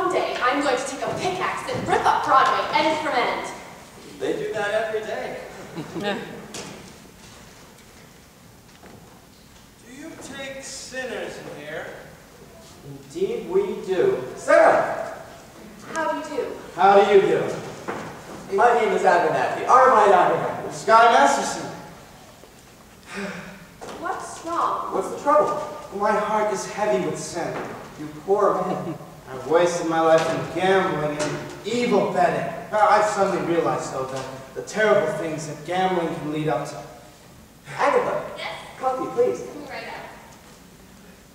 One day, I'm going to take a pickaxe and rip up Broadway end from end. They do that every day. Do you take sinners in here? Indeed we do. Sarah! How do you do? How do you do? My name is Abernathy. Armide Abernathy. Sky Masterson. What's wrong? What's the trouble? My heart is heavy with sin. You poor man. I've wasted my life in gambling and evil betting. I've suddenly realized, though, that the terrible things that gambling can lead up to. Agatha. Yes? Coffee, please. Coming right up.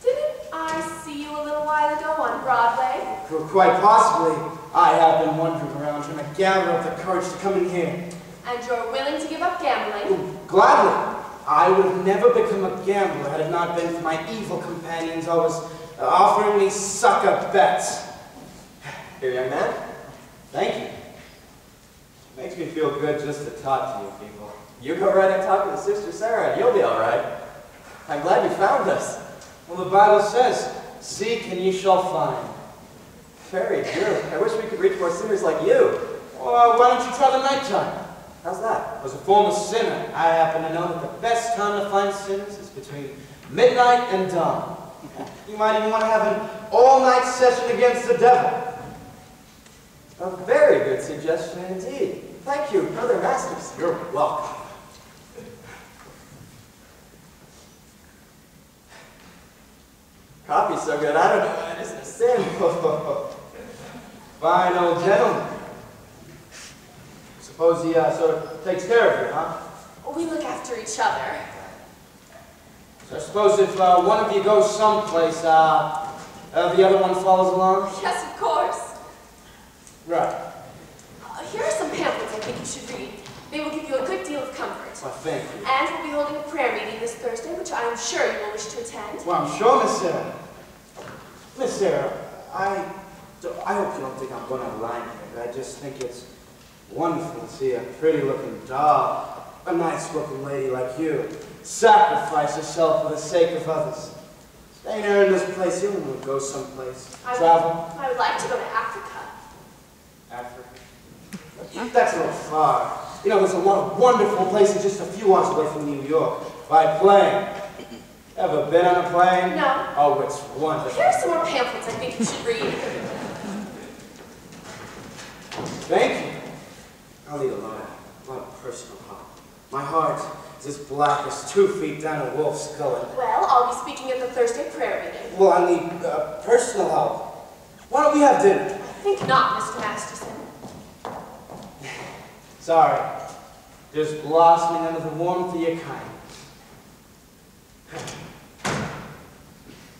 Didn't I see you a little while ago on Broadway? Quite possibly, I have been wandering around trying to gather up the courage to come in here. And you're willing to give up gambling? Gladly. I would have never become a gambler had it not been for my evil companions always offering me sucker bets. Here, young man. Thank you. Makes me feel good just to talk to you people. You go right and talk to Sister Sarah and you'll be all right. I'm glad you found us. Well, the Bible says, seek and you shall find. Very good. I wish we could reach more sinners like you. Well, why don't you try the nighttime? How's that? As a former sinner, I happen to know that the best time to find sinners is between midnight and dawn. You might even want to have an all-night session against the devil. A very good suggestion indeed. Thank you, Brother Masters. You're welcome. Coffee's so good, I don't know why it isn't a sin. Fine old gentleman. Suppose he sort of takes care of you, huh? We look after each other. So I suppose if one of you goes someplace, the other one follows along? Yes, of course. Right. Here are some pamphlets I think you should read. They will give you a good deal of comfort. Well, thank you. And we'll be holding a prayer meeting this Thursday, which I am sure you will wish to attend. Well, I'm sure, Miss Sarah. Miss Sarah, I hope you don't think I'm going to lie here. I just think it's wonderful to see a pretty-looking doll, a nice-looking lady like you, sacrifice herself for the sake of others. Staying here in this place, you want to go someplace. Travel. I would like to go to Africa. Africa? That's a little far. You know, there's a lot of wonderful places just a few hours away from New York. By plane. Ever been on a plane? No. Oh, it's wonderful. Here are some more pamphlets I think you should read. Thank you. I'll need a lot of personal help. My heart is as black as 2 feet down a wolf's gullet. Well, I'll be speaking at the Thursday prayer meeting. Well, I need personal help. Why don't we have dinner? I think not, Mr. Masterson. Sorry. Just blossoming under the warmth of your kindness.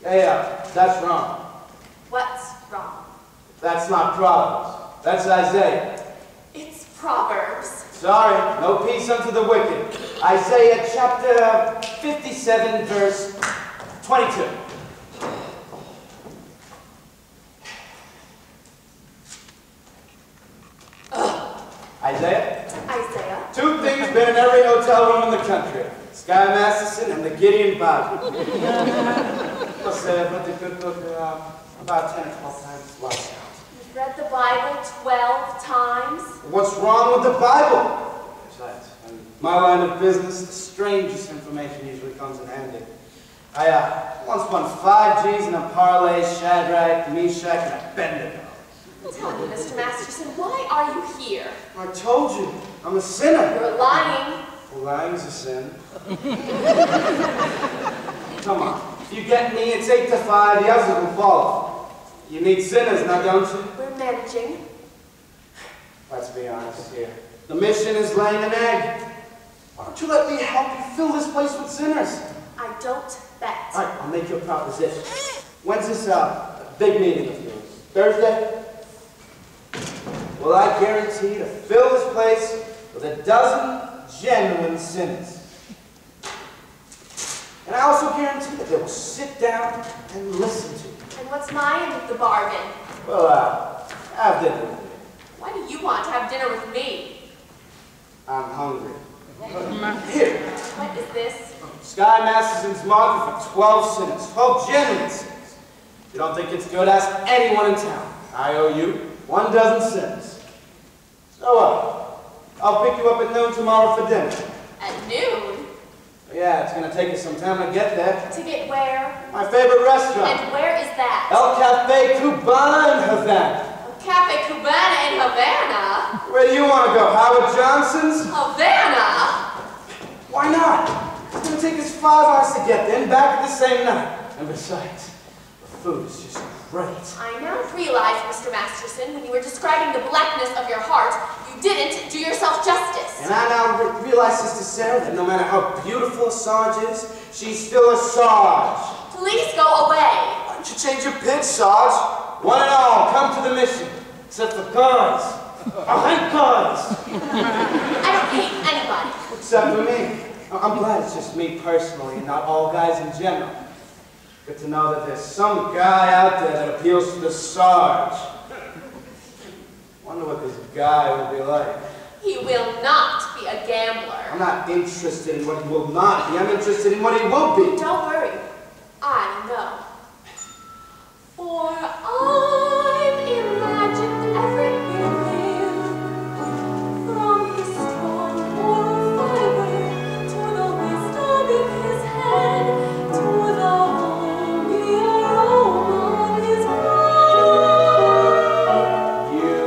Hey, that's wrong. What's wrong? That's not Proverbs. That's Isaiah. It's Proverbs. Sorry, no peace unto the wicked. Isaiah chapter 57, verse 22. Isaiah? Isaiah. 2 things been in every hotel room in the country. Sky Masterson and the Gideon Bible. I'll say I've read the good book about 10 or 12 times last night. You've read the Bible 12 times? What's wrong with the Bible? Besides, in my line of business, the strangest information usually comes in handy. I once won 5 G's in a parlay, Shadrach, Meshach, and Abednego. Tell me, Mr. Masterson, why are you here? I told you, I'm a sinner. You're lying. Well, lying's a sin. Come on, if you get me, it's 8 to 5, the others will follow. You need sinners now, don't you? We're managing. Let's be honest here. The mission is laying an egg. Why don't you let me help you fill this place with sinners? I don't bet. All right, I'll make you a proposition. When's this big meeting of yours? Thursday? Well, I guarantee to fill this place with a dozen genuine sinners. And I also guarantee that they will sit down and listen to you. And what's my end of the bargain? Well, have dinner with me. Why do you want to have dinner with me? I'm hungry. Here. What is this? Sky Masterson's market for 12 sinners. 12 genuine sinners. You don't think it's good? Ask anyone in town. I owe you 1 dozen cents. So I'll pick you up at noon tomorrow for dinner. At noon? Yeah, it's gonna take us some time to get there. To get where? My favorite restaurant. And where is that? El Cafe Cubana in Havana. Cafe Cubana in Havana? Where do you want to go? Howard Johnson's? Havana? Why not? It's gonna take us 5 hours to get there and back at the same night. And besides, the food is just great. I now realize, Mr. Masterson, when you were describing the blackness of your heart, you didn't do yourself justice. And I now realize, Sister Sarah, that no matter how beautiful Sarge is, she's still a Sarge. Please go away. Why don't you change your pitch, Sarge? One and all, come to the mission. Except for guns. I hate guns. I don't hate anybody. Except for me. I'm glad it's just me personally and not all guys in general. Good to know that there's some guy out there that appeals to the Sarge. Wonder what this guy will be like. He will not be a gambler. I'm not interested in what he will not be. I'm interested in what he will be. Don't worry. I know. For I've imagined everything, from the strong moral fiber to the wisdom in his head, to the holy aroma of his mind. You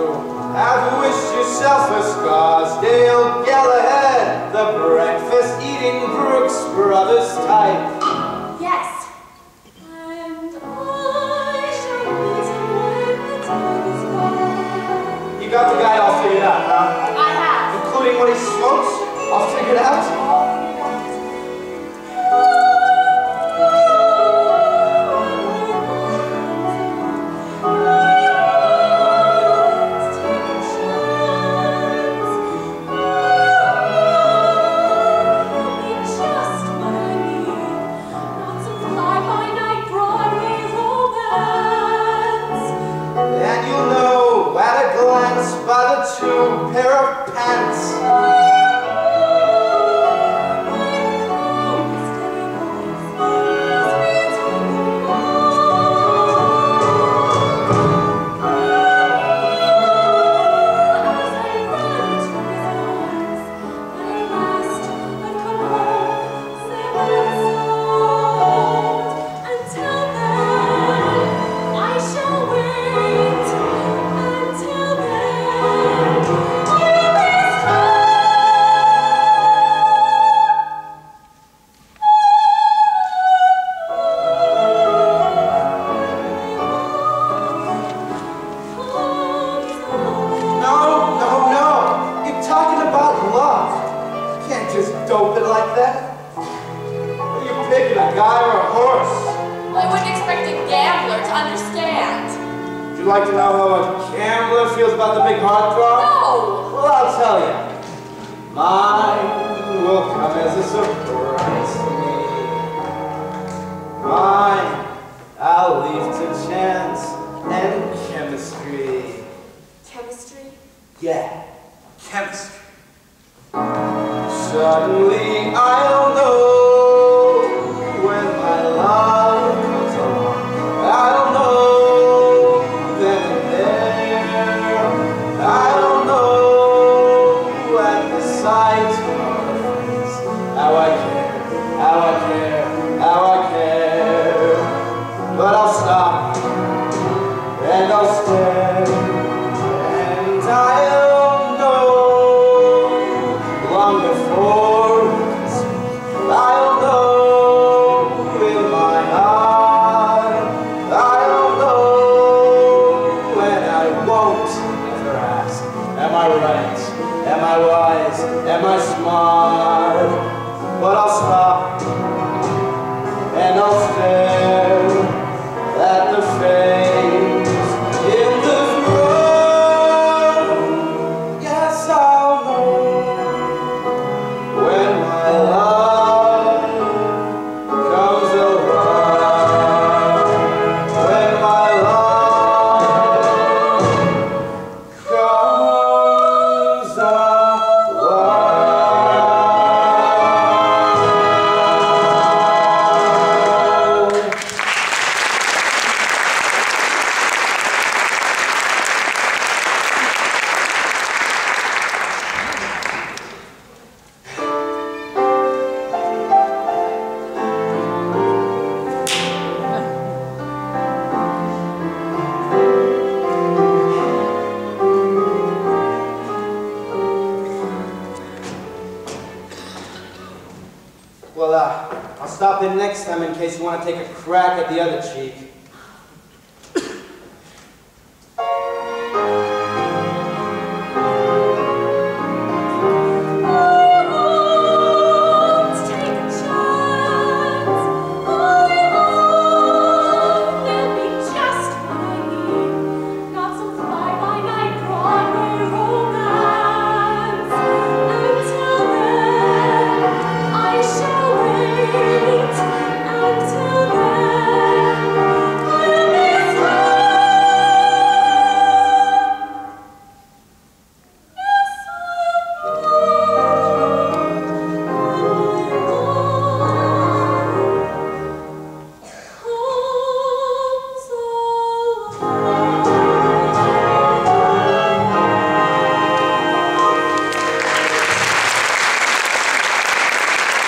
have wished yourself a Scarsdale Galahad, the breakfast-eating Brooks Brothers type. Yes. You got the guy all figured out, huh? I have. Including what he smokes? All figured out? And you'll know at a glance by the 2 pair of pants. Dope it like that? Are you picking, a guy or a horse? I wouldn't expect a gambler to understand. Would you like to know how a gambler feels about the big heartthrob? No! Well, I'll tell you. Mine will come as a surprise to me. Mine, I'll leave to chance and chemistry. Chemistry? Yeah, chemistry. Suddenly I'll know when my love comes along. I'll know then and there. I'll know at the sight of her face how I care, how I care, how I care. But I'll stop and I'll stare and I'll know long before we speak. I'll know in my heart. I'll know and I won't ever ask. Am I right? Am I wise? Am I smart? But I'll stop and I'll stare at the face in the room. Yes, I'll know when my love comes around. When my love comes around. in next time in case you want to take a crack at the other cheek.